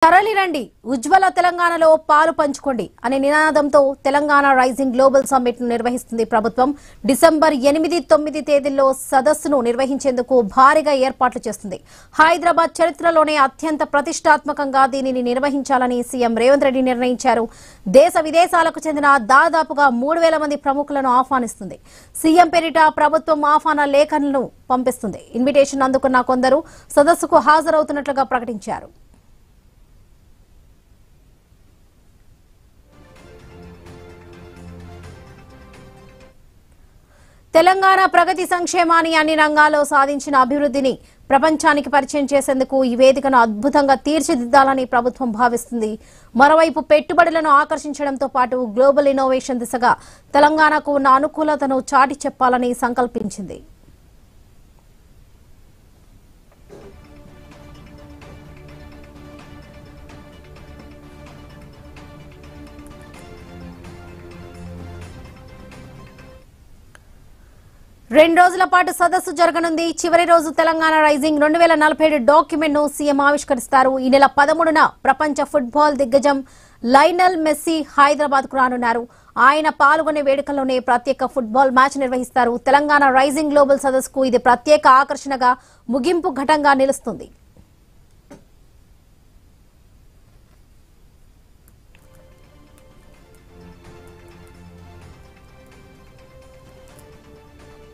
తరలిరండి ఉజ్వల తెలంగాణలో పాలు పంచుకోండి అనే నినాదంతో తెలంగాణ రైజింగ్ గ్లోబల్ సమ్మిట్ ను నిర్వహిస్తుంది ప్రభుత్వం. డిసెంబర్ 8-9 తేదీల్లో సదస్సును నిర్వహించేందుకు భారీగా ఏర్పాట్లు చేస్తుంది. హైదరాబాద్ చరిత్రలోనే అత్యంత ప్రతిష్టాత్మకంగా దీనిని నిర్వహించాలని సీఎం రేవంత్ రెడ్డి నిర్ణయించారు. దేశ విదేశాలకు చెందిన దాదాపుగా 3000 మంది ప్రముఖులను ఆహ్వానిస్తుంది. సీఎం పేరిట ప్రభుత్వం ఆహ్వాన లేఖలను పంపిస్తుంది. ఇన్విటేషన్ అందుకున్న కొందరు సదస్సుకు హాజరవుతున్నట్లుగా ప్రకటించారు. తెలంగాణ ప్రగతి సంక్షేమాన్ని అన్ని రంగాల్లో సాధించిన అభివృద్ధిని ప్రపంచానికి పరిచయం చేసేందుకు ఈ వేదికను అద్భుతంగా తీర్చిదిద్దాలని ప్రభుత్వం భావిస్తుంది. మరోవైపు పెట్టుబడులను ఆకర్షించడంతో పాటు గ్లోబల్ ఇన్నోవేషన్ దిశగా తెలంగాణకు ఉన్న అనుకూలతను చాటి చెప్పాలని సంకల్పించింది. రెండు రోజుల పాటు సదస్సు జరగనుంది. చివరి రోజు తెలంగాణ రైజింగ్ 2047 డాక్యుమెంట్ ను సీఎం ఆవిష్కరిస్తారు. ఈ నెల 13న ప్రపంచ ఫుట్బాల్ దిగ్గజం లయనల్ మెస్సీ హైదరాబాద్ కు రానున్నారు. ఆయన పాల్గొనే వేడుకల్లోనే ప్రత్యేక ఫుట్బాల్ మ్యాచ్ నిర్వహిస్తారు. తెలంగాణ రైజింగ్ గ్లోబల్ సదస్సుకు ఇది ప్రత్యేక ఆకర్షణగా ముగింపు ఘటంగా నిలుస్తుంది.